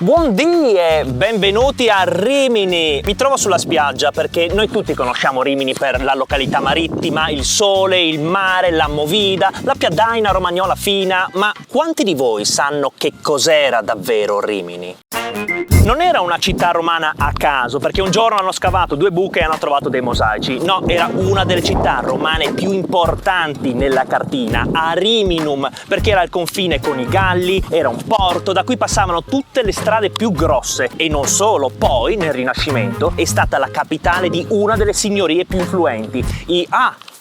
Buondì e benvenuti a Rimini! Mi trovo sulla spiaggia perché noi tutti conosciamo Rimini per la località marittima, il sole, il mare, la movida, la piadaina romagnola fina, ma quanti di voi sanno che cos'era davvero Rimini? Non era una città romana a caso, perché un giorno hanno scavato 2 buche e hanno trovato dei mosaici. No, era una delle città romane più importanti nella cartina, Ariminum, perché era al confine con i Galli, era un porto da cui passavano tutte le strade più grosse. E non solo, poi nel Rinascimento è stata la capitale di una delle signorie più influenti,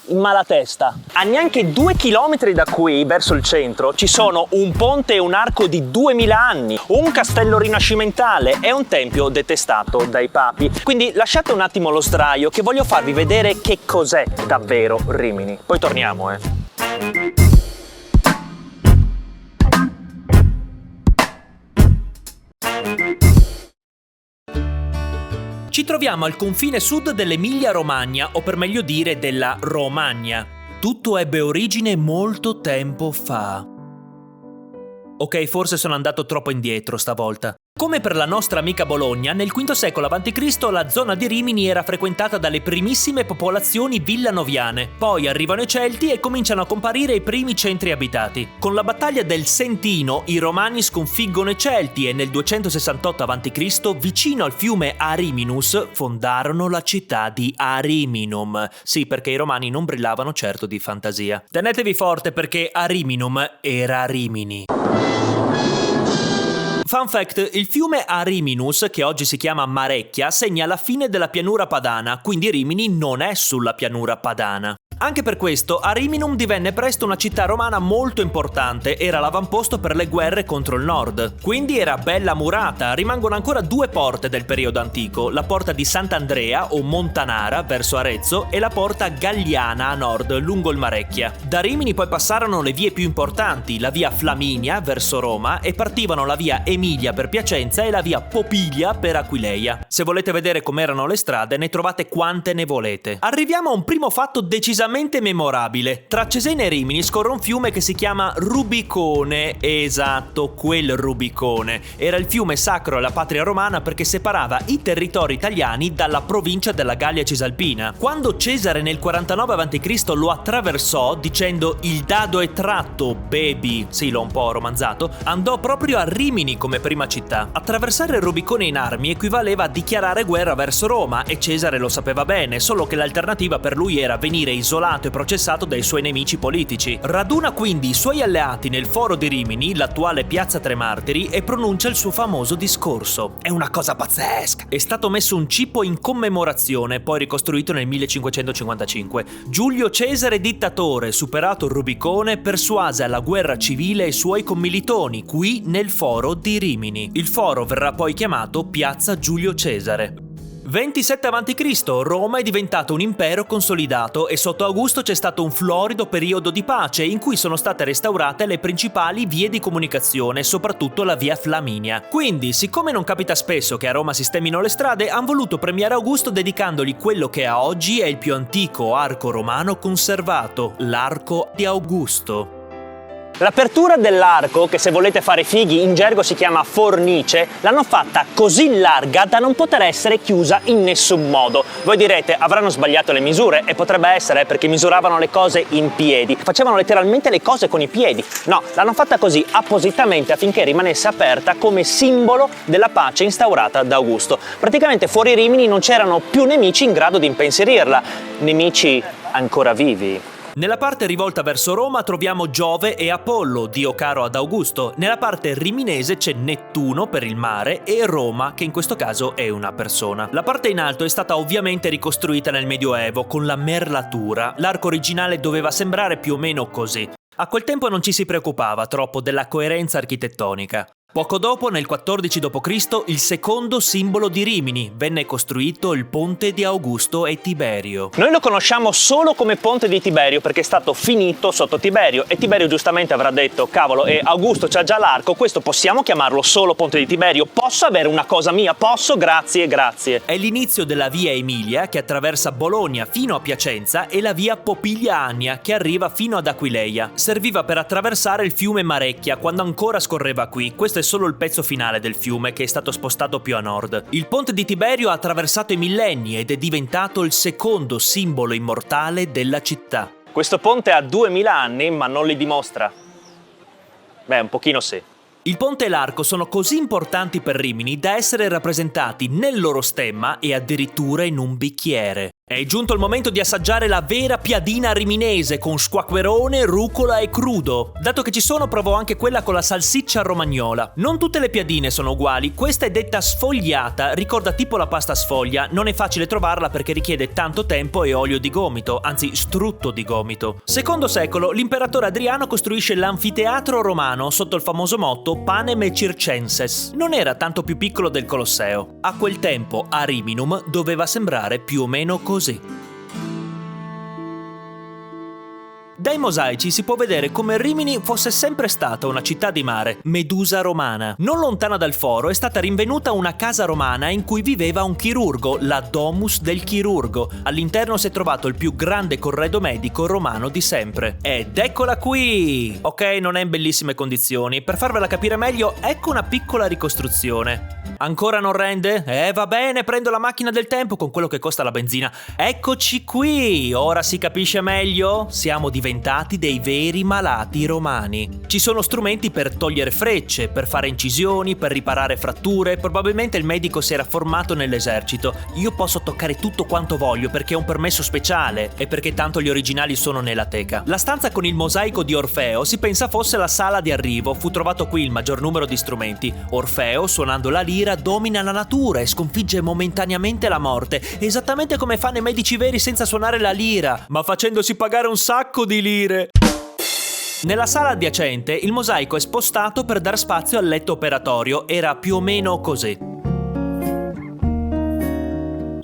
in Malatesta. A neanche 2 chilometri da qui, verso il centro, ci sono un ponte e un arco di 2000 anni, un castello rinascimentale e un tempio detestato dai papi. Quindi lasciate un attimo lo sdraio che voglio farvi vedere che cos'è davvero Rimini. Poi torniamo, Ci troviamo al confine sud dell'Emilia-Romagna, o per meglio dire della Romagna. Tutto ebbe origine molto tempo fa. Ok, forse sono andato troppo indietro stavolta. Come per la nostra amica Bologna, nel V secolo a.C. la zona di Rimini era frequentata dalle primissime popolazioni villanoviane. Poi arrivano i Celti e cominciano a comparire i primi centri abitati. Con la battaglia del Sentino, i Romani sconfiggono i Celti e nel 268 a.C., vicino al fiume Ariminus, fondarono la città di Ariminum. Sì, perché i Romani non brillavano certo di fantasia. Tenetevi forte perché Ariminum era Rimini. Fun fact, il fiume Ariminus, che oggi si chiama Marecchia, segna la fine della pianura padana, quindi Rimini non è sulla pianura padana. Anche per questo, Ariminum divenne presto una città romana molto importante, era l'avamposto per le guerre contro il nord. Quindi era bella murata, rimangono ancora 2 porte del periodo antico, la porta di Sant'Andrea o Montanara verso Arezzo e la porta Galliana a nord, lungo il Marecchia. Da Rimini poi passarono le vie più importanti, la via Flaminia verso Roma e partivano la via Emilia per Piacenza e la via Popiglia per Aquileia. Se volete vedere com'erano le strade, ne trovate quante ne volete. Arriviamo a un primo fatto decisamente memorabile. Tra Cesena e Rimini scorre un fiume che si chiama Rubicone. Esatto, quel Rubicone. Era il fiume sacro alla patria romana perché separava i territori italiani dalla provincia della Gallia Cisalpina. Quando Cesare nel 49 a.C. lo attraversò dicendo "il dado è tratto, baby", sì, l'ho un po' romanzato, andò proprio a Rimini come prima città. Attraversare il Rubicone in armi equivaleva a dichiarare guerra verso Roma e Cesare lo sapeva bene, solo che l'alternativa per lui era venire isolato e processato dai suoi nemici politici. Raduna quindi i suoi alleati nel foro di Rimini, l'attuale piazza Tre Martiri, e pronuncia il suo famoso discorso. È una cosa pazzesca! È stato messo un cippo in commemorazione, poi ricostruito nel 1555. Giulio Cesare dittatore, superato il Rubicone, persuase alla guerra civile i suoi commilitoni, qui nel foro di Rimini. Il foro verrà poi chiamato Piazza Giulio Cesare. 27 a.C. Roma è diventato un impero consolidato e sotto Augusto c'è stato un florido periodo di pace in cui sono state restaurate le principali vie di comunicazione, soprattutto la via Flaminia. Quindi, siccome non capita spesso che a Roma sistemino le strade, hanno voluto premiare Augusto dedicandogli quello che a oggi è il più antico arco romano conservato, l'Arco di Augusto. L'apertura dell'arco, che se volete fare fighi in gergo si chiama fornice, l'hanno fatta così larga da non poter essere chiusa in nessun modo. Voi direte, avranno sbagliato le misure, e potrebbe essere perché misuravano le cose in piedi, facevano letteralmente le cose con i piedi. No, l'hanno fatta così appositamente affinché rimanesse aperta come simbolo della pace instaurata da Augusto. Praticamente fuori Rimini non c'erano più nemici in grado di impensierirla, nemici ancora vivi. Nella parte rivolta verso Roma troviamo Giove e Apollo, dio caro ad Augusto. Nella parte riminese c'è Nettuno per il mare e Roma, che in questo caso è una persona. La parte in alto è stata ovviamente ricostruita nel Medioevo con la merlatura. L'arco originale doveva sembrare più o meno così. A quel tempo non ci si preoccupava troppo della coerenza architettonica. Poco dopo, nel 14 d.C., il secondo simbolo di Rimini, venne costruito il ponte di Augusto e Tiberio. Noi lo conosciamo solo come ponte di Tiberio perché è stato finito sotto Tiberio e Tiberio giustamente avrà detto cavolo, Augusto c'ha già l'arco, questo possiamo chiamarlo solo ponte di Tiberio? Posso avere una cosa mia? Posso? Grazie, grazie. È l'inizio della via Emilia che attraversa Bologna fino a Piacenza e la via Popigliania che arriva fino ad Aquileia. Serviva per attraversare il fiume Marecchia quando ancora scorreva qui. Questo è solo il pezzo finale del fiume che è stato spostato più a nord. Il ponte di Tiberio ha attraversato i millenni ed è diventato il secondo simbolo immortale della città. Questo ponte ha 2000 anni, ma non li dimostra. Beh, un pochino sì. Il ponte e l'arco sono così importanti per Rimini da essere rappresentati nel loro stemma e addirittura in un bicchiere. È giunto il momento di assaggiare la vera piadina riminese con squacquerone, rucola e crudo. Dato che ci sono, provo anche quella con la salsiccia romagnola. Non tutte le piadine sono uguali, questa è detta sfogliata, ricorda tipo la pasta sfoglia, non è facile trovarla perché richiede tanto tempo e olio di gomito, anzi strutto di gomito. Secondo secolo, l'imperatore Adriano costruisce l'anfiteatro romano sotto il famoso motto Panem et Circenses. Non era tanto più piccolo del Colosseo. A quel tempo, a Riminum, doveva sembrare più o meno così. Dai mosaici si può vedere come Rimini fosse sempre stata una città di mare, Medusa romana. Non lontana dal foro è stata rinvenuta una casa romana in cui viveva un chirurgo, la Domus del Chirurgo. All'interno si è trovato il più grande corredo medico romano di sempre. Ed eccola qui! Ok, non è in bellissime condizioni. Per farvela capire meglio, ecco una piccola ricostruzione. Ancora non rende? Va bene, prendo la macchina del tempo con quello che costa la benzina. Eccoci qui! Ora si capisce meglio? Siamo diventati dei veri malati romani. Ci sono strumenti per togliere frecce, per fare incisioni, per riparare fratture. Probabilmente il medico si era formato nell'esercito. Io posso toccare tutto quanto voglio perché è un permesso speciale e perché tanto gli originali sono nella teca. La stanza con il mosaico di Orfeo si pensa fosse la sala di arrivo. Fu trovato qui il maggior numero di strumenti. Orfeo, suonando la lira, domina la natura e sconfigge momentaneamente la morte, esattamente come fanno i medici veri senza suonare la lira, ma facendosi pagare un sacco di lire. Nella sala adiacente il mosaico è spostato per dar spazio al letto operatorio, era più o meno così.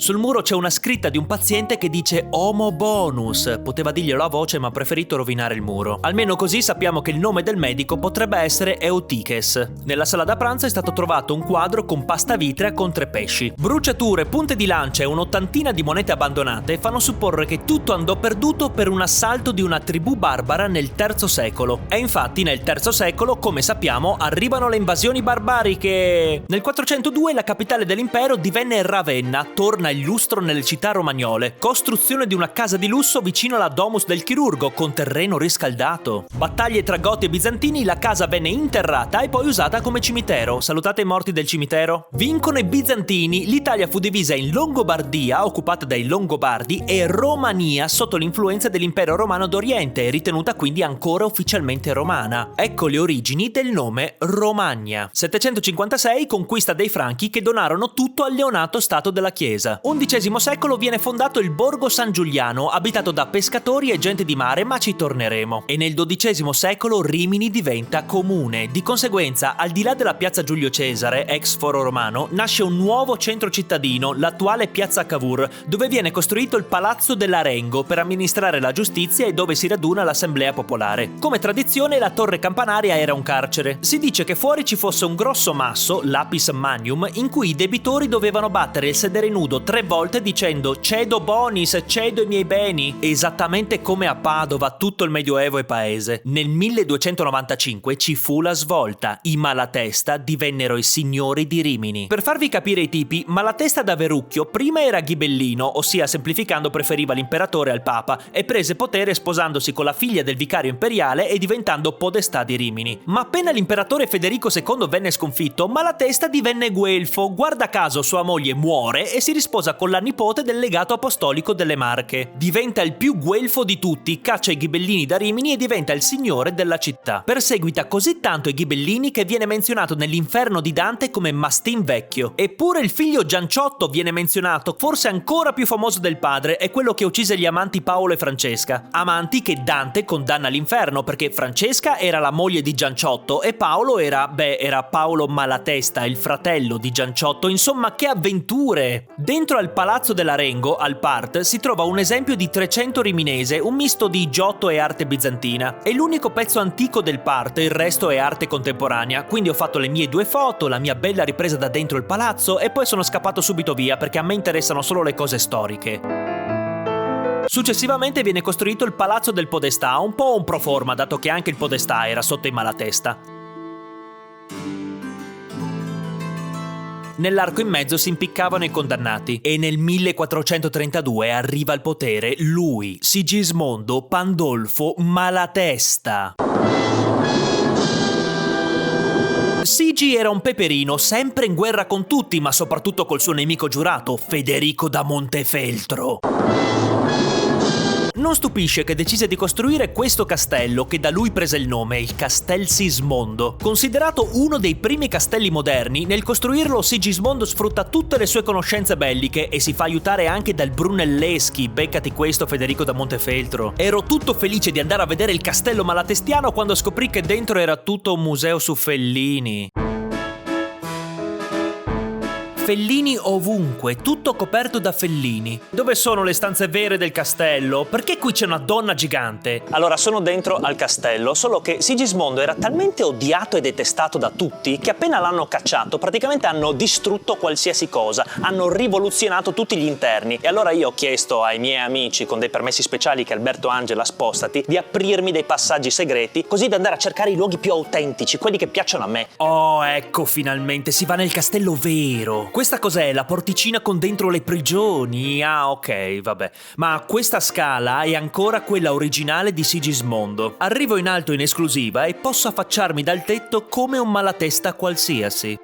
Sul muro c'è una scritta di un paziente che dice Homo Bonus. Poteva dirglielo a voce, ma ha preferito rovinare il muro. Almeno così sappiamo che il nome del medico potrebbe essere Eutiches. Nella sala da pranzo è stato trovato un quadro con pasta vitrea con 3 pesci. Bruciature, punte di lancia e un'ottantina di monete abbandonate fanno supporre che tutto andò perduto per un assalto di una tribù barbara nel III secolo. E infatti nel III secolo, come sappiamo, arrivano le invasioni barbariche. Nel 402 la capitale dell'impero divenne Ravenna, torna il lustro nelle città romagnole, costruzione di una casa di lusso vicino alla Domus del Chirurgo con terreno riscaldato. Battaglie tra Goti e Bizantini, la casa venne interrata e poi usata come cimitero. Salutate i morti del cimitero. Vincono i Bizantini, l'Italia fu divisa in Longobardia, occupata dai Longobardi, e Romania sotto l'influenza dell'impero romano d'Oriente, ritenuta quindi ancora ufficialmente romana. Ecco le origini del nome Romagna. 756 conquista dei Franchi che donarono tutto al neonato stato della Chiesa. XI secolo viene fondato il Borgo San Giuliano, abitato da pescatori e gente di mare, ma ci torneremo. E nel XII secolo Rimini diventa comune. Di conseguenza, al di là della piazza Giulio Cesare, ex foro romano, nasce un nuovo centro cittadino, l'attuale piazza Cavour, dove viene costruito il Palazzo dell'Arengo per amministrare la giustizia e dove si raduna l'assemblea popolare. Come tradizione, la torre campanaria era un carcere. Si dice che fuori ci fosse un grosso masso, l'Apis Magnum, in cui i debitori dovevano battere il sedere nudo 3 volte dicendo cedo bonis, cedo i miei beni, esattamente come a Padova tutto il Medioevo e paese. Nel 1295 ci fu la svolta, i Malatesta divennero i signori di Rimini. Per farvi capire i tipi, Malatesta da Verrucchio prima era ghibellino, ossia semplificando preferiva l'imperatore al papa, e prese potere sposandosi con la figlia del vicario imperiale e diventando podestà di Rimini. Ma appena l'imperatore Federico II venne sconfitto, Malatesta divenne guelfo, guarda caso sua moglie muore e si risposa con la nipote del legato apostolico delle Marche. Diventa il più guelfo di tutti, caccia i ghibellini da Rimini e diventa il signore della città. Perseguita così tanto i ghibellini che viene menzionato nell'Inferno di Dante come Mastin Vecchio. Eppure il figlio Gianciotto viene menzionato, forse ancora più famoso del padre, è quello che uccise gli amanti Paolo e Francesca. Amanti che Dante condanna all'inferno perché Francesca era la moglie di Gianciotto e Paolo era Paolo Malatesta, il fratello di Gianciotto. Insomma, che avventure! Dentro al Palazzo dell'Arengo, al Part, si trova un esempio di Trecento riminese, un misto di Giotto e arte bizantina. È l'unico pezzo antico del Part, il resto è arte contemporanea, quindi ho fatto le mie 2 foto, la mia bella ripresa da dentro il palazzo e poi sono scappato subito via perché a me interessano solo le cose storiche. Successivamente viene costruito il Palazzo del Podestà, un po' un pro forma dato che anche il Podestà era sotto i Malatesta. Nell'arco in mezzo si impiccavano i condannati e nel 1432 arriva al potere lui, Sigismondo Pandolfo Malatesta. Sigi era un peperino, sempre in guerra con tutti, ma soprattutto col suo nemico giurato, Federico da Montefeltro. Non stupisce che decise di costruire questo castello, che da lui prese il nome, il Castel Sismondo. Considerato uno dei primi castelli moderni, nel costruirlo Sigismondo sfrutta tutte le sue conoscenze belliche e si fa aiutare anche dal Brunelleschi, beccati questo Federico da Montefeltro. Ero tutto felice di andare a vedere il castello malatestiano quando scoprì che dentro era tutto un museo su Fellini. Fellini ovunque, tutto coperto da Fellini. Dove sono le stanze vere del castello? Perché qui c'è una donna gigante? Allora, sono dentro al castello, solo che Sigismondo era talmente odiato e detestato da tutti che appena l'hanno cacciato praticamente hanno distrutto qualsiasi cosa, hanno rivoluzionato tutti gli interni. E allora io ho chiesto ai miei amici con dei permessi speciali che Alberto Angela spostati di aprirmi dei passaggi segreti così da andare a cercare i luoghi più autentici, quelli che piacciono a me. Oh, ecco, finalmente si va nel castello vero. Questa cos'è? La porticina con dentro le prigioni? Ah, ok, vabbè. Ma questa scala è ancora quella originale di Sigismondo. Arrivo in alto in esclusiva e posso affacciarmi dal tetto come un malatesta qualsiasi.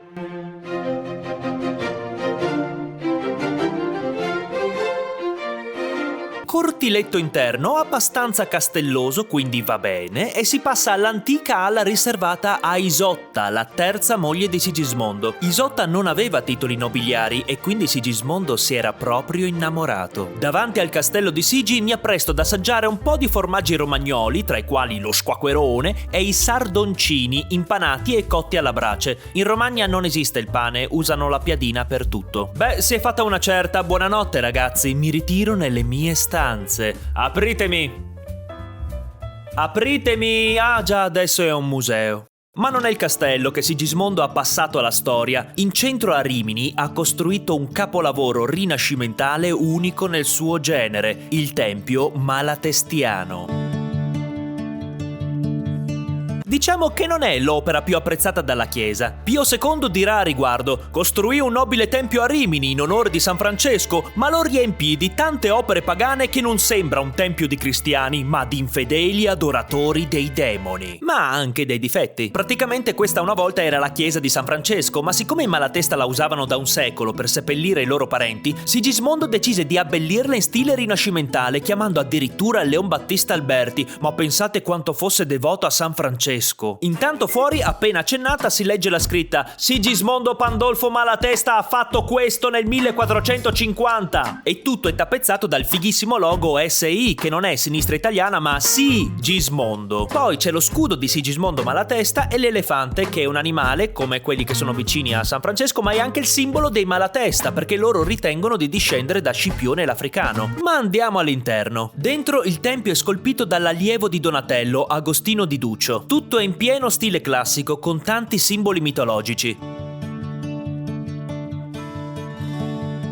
Cortiletto interno abbastanza castelloso, quindi va bene, e si passa all'antica ala riservata a Isotta, la terza moglie di Sigismondo. Isotta non aveva titoli nobiliari e quindi Sigismondo si era proprio innamorato. Davanti al castello di Sigi mi appresto ad assaggiare un po' di formaggi romagnoli, tra i quali lo squacquerone e i sardoncini impanati e cotti alla brace. In Romagna non esiste il pane, usano la piadina per tutto. Beh, si è fatta una certa, buonanotte ragazzi, mi ritiro nelle mie stanze. Apritemi! Apritemi! Ah già, adesso è un museo. Ma non è il castello che Sigismondo ha passato alla storia. In centro a Rimini ha costruito un capolavoro rinascimentale unico nel suo genere, il Tempio Malatestiano. Diciamo che non è l'opera più apprezzata dalla Chiesa. Pio II dirà a riguardo: costruì un nobile tempio a Rimini in onore di San Francesco, ma lo riempì di tante opere pagane che non sembra un tempio di cristiani, ma di infedeli adoratori dei demoni. Ma ha anche dei difetti. Praticamente questa una volta era la chiesa di San Francesco, ma siccome in Malatesta la usavano da un secolo per seppellire i loro parenti, Sigismondo decise di abbellirla in stile rinascimentale, chiamando addirittura Leon Battista Alberti, ma pensate quanto fosse devoto a San Francesco. Intanto fuori, appena accennata, si legge la scritta: Sigismondo Pandolfo Malatesta ha fatto questo nel 1450 e tutto è tappezzato dal fighissimo logo SI, che non è sinistra italiana ma Sigismondo. Poi c'è lo scudo di Sigismondo Malatesta e l'elefante, che è un animale come quelli che sono vicini a San Francesco, ma è anche il simbolo dei Malatesta perché loro ritengono di discendere da Scipione l'Africano. Ma andiamo all'interno. Dentro il tempio è scolpito dall'allievo di Donatello, Agostino di Duccio. Tutto è in pieno stile classico, con tanti simboli mitologici.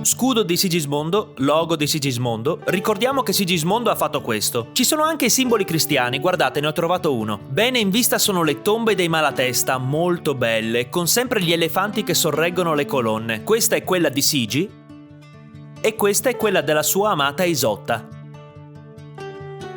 Scudo di Sigismondo, logo di Sigismondo. Ricordiamo che Sigismondo ha fatto questo. Ci sono anche i simboli cristiani, guardate, ne ho trovato uno. Bene in vista sono le tombe dei Malatesta, molto belle, con sempre gli elefanti che sorreggono le colonne. Questa è quella di Sigi e questa è quella della sua amata Isotta.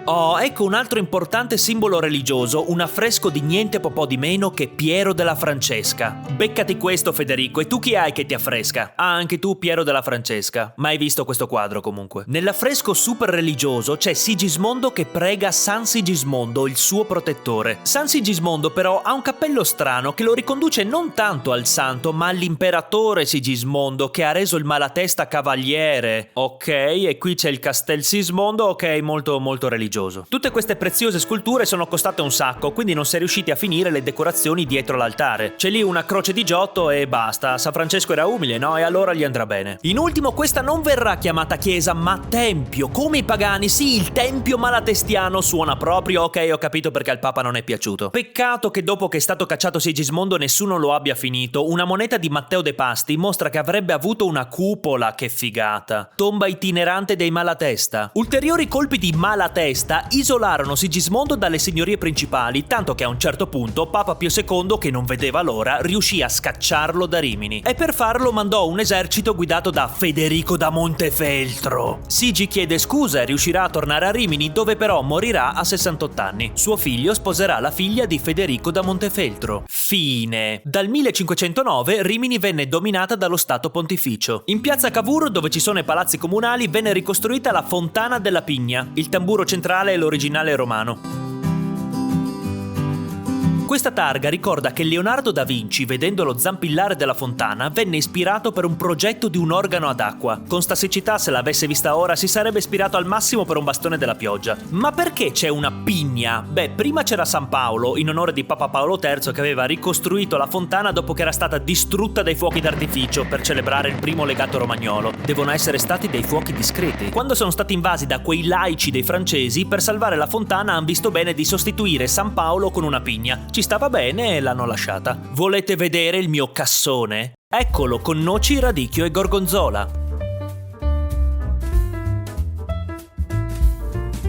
Oh, ecco un altro importante simbolo religioso, un affresco di niente po' di meno che Piero della Francesca. Beccati questo, Federico, e tu chi hai che ti affresca? Ah, anche tu, Piero della Francesca. Mai visto questo quadro, comunque. Nell'affresco super religioso c'è Sigismondo che prega San Sigismondo, il suo protettore. San Sigismondo, però, ha un cappello strano che lo riconduce non tanto al santo, ma all'imperatore Sigismondo, che ha reso il Malatesta cavaliere. Ok, e qui c'è il Castel Sismondo, ok, molto religioso. Tutte queste preziose sculture sono costate un sacco, quindi non si è riusciti a finire le decorazioni dietro l'altare. C'è lì una croce di Giotto e basta. San Francesco era umile, no? E allora gli andrà bene. In ultimo, questa non verrà chiamata chiesa, ma tempio, come i pagani. Sì, il Tempio Malatestiano suona proprio. Ok, ho capito perché al Papa non è piaciuto. Peccato che dopo che è stato cacciato Sigismondo nessuno lo abbia finito. Una moneta di Matteo De Pasti mostra che avrebbe avuto una cupola, che figata. Tomba itinerante dei Malatesta. Ulteriori colpi di Malatesta Malatesta isolarono Sigismondo dalle signorie principali, tanto che a un certo punto Papa Pio II, che non vedeva l'ora, riuscì a scacciarlo da Rimini. E per farlo mandò un esercito guidato da Federico da Montefeltro. Sigi chiede scusa e riuscirà a tornare a Rimini, dove però morirà a 68 anni. Suo figlio sposerà la figlia di Federico da Montefeltro. Fine. Dal 1509 Rimini venne dominata dallo Stato Pontificio. In piazza Cavour, dove ci sono i palazzi comunali, venne ricostruita la Fontana della Pigna. Il tamburo centrale è l'originale romano. Questa targa ricorda che Leonardo da Vinci, vedendo lo zampillare della fontana, venne ispirato per un progetto di un organo ad acqua. Con sta siccità, se l'avesse vista ora, si sarebbe ispirato al massimo per un bastone della pioggia. Ma perché c'è una pigna? Beh, prima c'era San Paolo, in onore di Papa Paolo III, che aveva ricostruito la fontana dopo che era stata distrutta dai fuochi d'artificio per celebrare il primo legato romagnolo. Devono essere stati dei fuochi discreti. Quando sono stati invasi da quei laici dei francesi, per salvare la fontana hanno visto bene di sostituire San Paolo con una pigna. Ci stava bene e l'hanno lasciata. Volete vedere il mio cassone? Eccolo, con noci, radicchio e gorgonzola.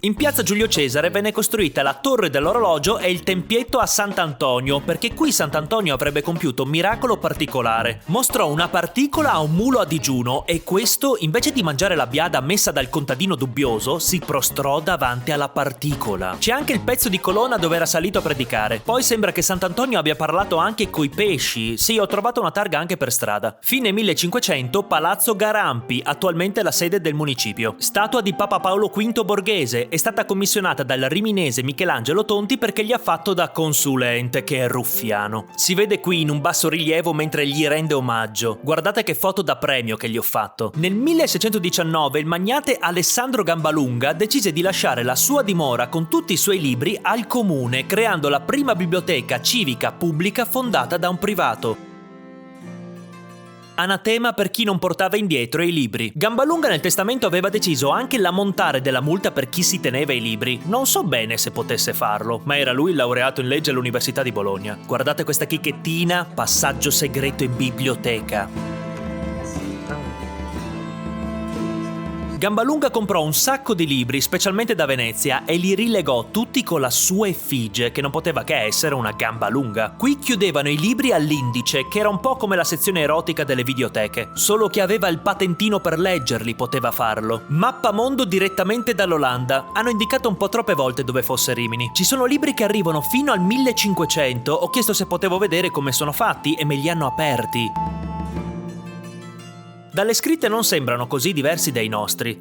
In piazza Giulio Cesare venne costruita la torre dell'orologio e il tempietto a Sant'Antonio, perché qui Sant'Antonio avrebbe compiuto un miracolo particolare. Mostrò una particola a un mulo a digiuno e questo, invece di mangiare la biada messa dal contadino dubbioso, si prostrò davanti alla particola. C'è anche il pezzo di colonna dove era salito a predicare. Poi sembra che Sant'Antonio abbia parlato anche coi pesci. Sì, ho trovato una targa anche per strada. Fine 1500, Palazzo Garampi, attualmente la sede del municipio. Statua di Papa Paolo V Borghese, è stata commissionata dal riminese Michelangelo Tonti perché gli ha fatto da consulente, che è ruffiano. Si vede qui in un basso rilievo mentre gli rende omaggio. Guardate che foto da premio che gli ho fatto. Nel 1619 il magnate Alessandro Gambalunga decise di lasciare la sua dimora con tutti i suoi libri al comune, creando la prima biblioteca civica pubblica fondata da un privato. Anatema per chi non portava indietro i libri. Gambalunga nel testamento aveva deciso anche l'ammontare della multa per chi si teneva i libri. Non so bene se potesse farlo, ma era lui il laureato in legge all'Università di Bologna. Guardate questa chichettina, passaggio segreto in biblioteca. Gambalunga comprò un sacco di libri, specialmente da Venezia, e li rilegò tutti con la sua effigie, che non poteva che essere una gamba lunga. Qui chiudevano i libri all'indice, che era un po' come la sezione erotica delle videoteche. Solo chi aveva il patentino per leggerli poteva farlo. Mappamondo direttamente dall'Olanda. Hanno indicato un po' troppe volte dove fosse Rimini. Ci sono libri che arrivano fino al 1500. Ho chiesto se potevo vedere come sono fatti e me li hanno aperti. Dalle scritte non sembrano così diversi dai nostri.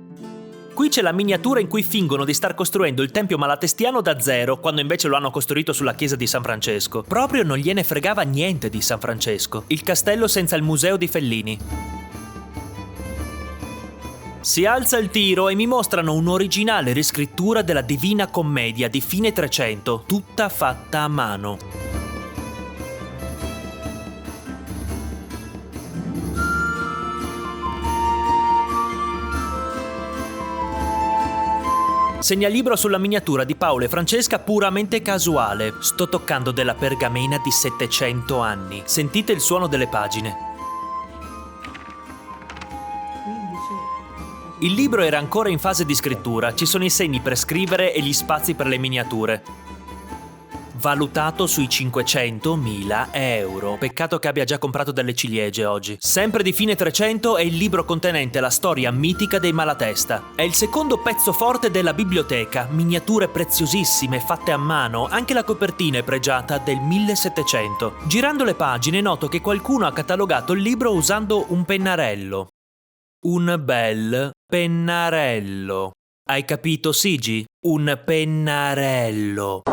Qui c'è la miniatura in cui fingono di star costruendo il tempio malatestiano da zero, quando invece lo hanno costruito sulla chiesa di San Francesco. Proprio non gliene fregava niente di San Francesco. Il castello senza il museo di Fellini. Si alza il tiro e mi mostrano un'originale riscrittura della Divina Commedia di fine 300, tutta fatta a mano. Segnalibro sulla miniatura di Paolo e Francesca puramente casuale. Sto toccando della pergamena di 700 anni. Sentite il suono delle pagine. Il libro era ancora in fase di scrittura. Ci sono i segni per scrivere e gli spazi per le miniature. Valutato sui 500.000 euro. Peccato che abbia già comprato delle ciliegie oggi. Sempre di fine 300 è il libro contenente la storia mitica dei Malatesta. È il secondo pezzo forte della biblioteca, miniature preziosissime fatte a mano, anche la copertina è pregiata del 1700. Girando le pagine noto che qualcuno ha catalogato il libro usando un pennarello. Un bel pennarello. Hai capito, Sigi? Un pennarello.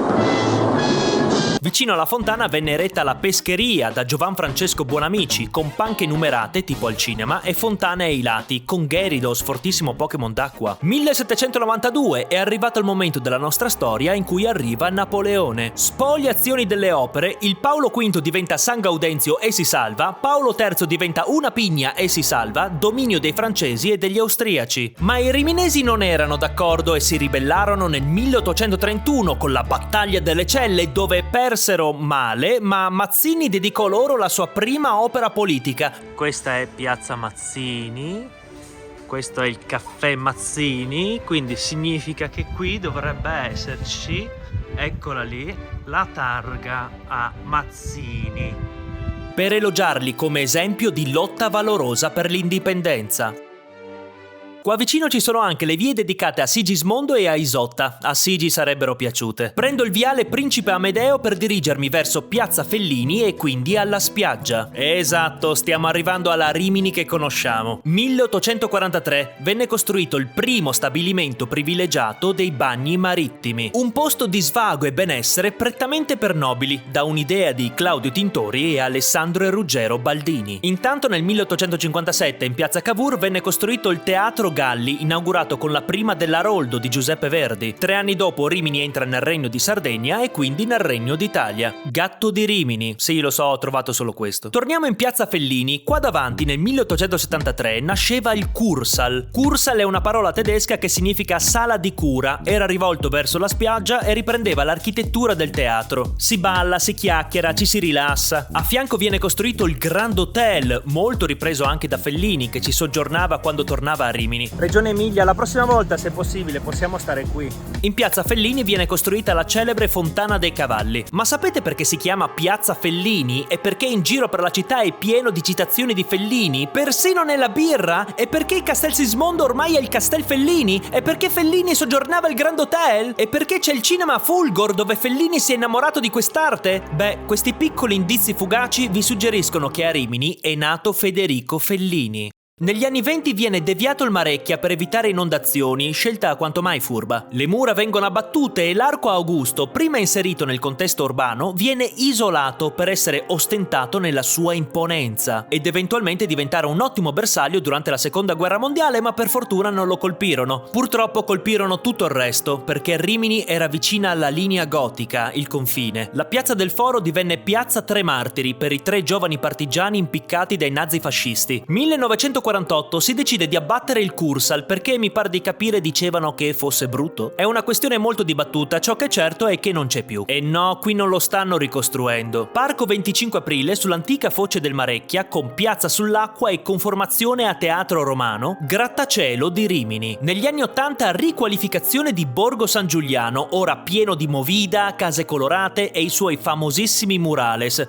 Vicino alla fontana venne eretta la pescheria da Giovan Francesco Buonamici, con panche numerate tipo al cinema e fontane ai lati, con Gyarados, fortissimo Pokémon d'acqua. 1792 è arrivato il momento della nostra storia in cui arriva Napoleone. Spoliazioni delle opere, il Paolo V diventa San Gaudenzio e si salva, Paolo III diventa una pigna e si salva, dominio dei francesi e degli austriaci. Ma i riminesi non erano d'accordo e si ribellarono nel 1831 con la battaglia delle Celle, dove persero male, ma Mazzini dedicò loro la sua prima opera politica. Questa è Piazza Mazzini. Questo è il caffè Mazzini, quindi significa che qui dovrebbe esserci, eccola lì, la targa a Mazzini, per elogiarli come esempio di lotta valorosa per l'indipendenza. Qua vicino ci sono anche le vie dedicate a Sigismondo e a Isotta. A Sigi sarebbero piaciute. Prendo il viale Principe Amedeo per dirigermi verso Piazza Fellini e quindi alla spiaggia. Esatto, stiamo arrivando alla Rimini che conosciamo. 1843 venne costruito il primo stabilimento privilegiato dei bagni marittimi. Un posto di svago e benessere prettamente per nobili, da un'idea di Claudio Tintori e Alessandro e Ruggero Baldini. Intanto nel 1857 in Piazza Cavour venne costruito il Teatro Galli, inaugurato con la prima dell'Aroldo di Giuseppe Verdi. 3 anni dopo Rimini entra nel Regno di Sardegna e quindi nel Regno d'Italia. Gatto di Rimini. Sì, lo so, ho trovato solo questo. Torniamo in Piazza Fellini. Qua davanti nel 1873 nasceva il Kursaal. Kursaal è una parola tedesca che significa sala di cura. Era rivolto verso la spiaggia e riprendeva l'architettura del teatro. Si balla, si chiacchiera, ci si rilassa. A fianco viene costruito il Grand Hotel, molto ripreso anche da Fellini, che ci soggiornava quando tornava a Rimini. Regione Emilia, la prossima volta, se possibile, possiamo stare qui. In Piazza Fellini viene costruita la celebre Fontana dei Cavalli. Ma sapete perché si chiama Piazza Fellini? E perché in giro per la città è pieno di citazioni di Fellini? Persino nella birra? E perché il Castel Sismondo ormai è il Castel Fellini? E perché Fellini soggiornava al Grand Hotel? E perché c'è il cinema Fulgor dove Fellini si è innamorato di quest'arte? Beh, questi piccoli indizi fugaci vi suggeriscono che a Rimini è nato Federico Fellini. Negli anni 20 viene deviato il Marecchia per evitare inondazioni, scelta quanto mai furba. Le mura vengono abbattute e l'arco Augusto, prima inserito nel contesto urbano, viene isolato per essere ostentato nella sua imponenza ed eventualmente diventare un ottimo bersaglio durante la Seconda Guerra Mondiale, ma per fortuna non lo colpirono. Purtroppo colpirono tutto il resto, perché Rimini era vicina alla linea gotica, il confine. La piazza del Foro divenne Piazza Tre Martiri per i 3 giovani partigiani impiccati dai nazifascisti. 1948 si decide di abbattere il Kursaal perché mi pare di capire dicevano che fosse brutto. È una questione molto dibattuta, ciò che è certo è che non c'è più. E no, qui non lo stanno ricostruendo. Parco 25 aprile sull'antica foce del Marecchia con piazza sull'acqua e conformazione a teatro romano, grattacielo di Rimini. Negli anni 80 riqualificazione di Borgo San Giuliano, ora pieno di movida, case colorate e i suoi famosissimi murales.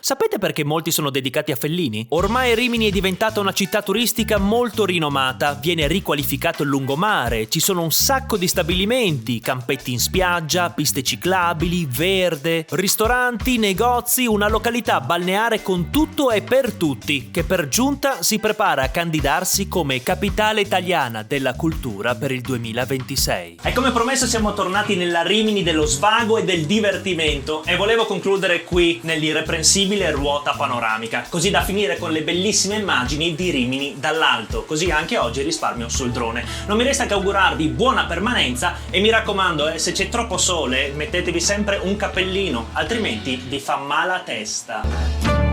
Sapete perché molti sono dedicati a Fellini? Ormai Rimini è diventata una città turistica molto rinomata, viene riqualificato il lungomare, ci sono un sacco di stabilimenti, campetti in spiaggia, piste ciclabili, verde, ristoranti, negozi, una località balneare con tutto e per tutti, che per giunta si prepara a candidarsi come capitale italiana della cultura per il 2026. E come promesso siamo tornati nella Rimini dello svago e del divertimento e volevo concludere qui nell'irreprensibile ruota panoramica, così da finire con le bellissime immagini di Rimini dall'alto, così anche oggi risparmio sul drone. Non mi resta che augurarvi buona permanenza e mi raccomando, se c'è troppo sole mettetevi sempre un cappellino, altrimenti vi fa male la testa.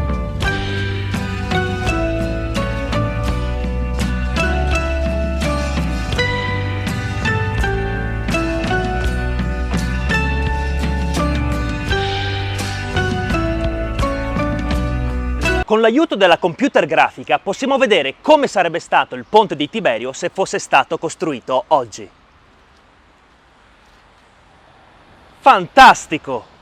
Con l'aiuto della computer grafica possiamo vedere come sarebbe stato il ponte di Tiberio se fosse stato costruito oggi. Fantastico!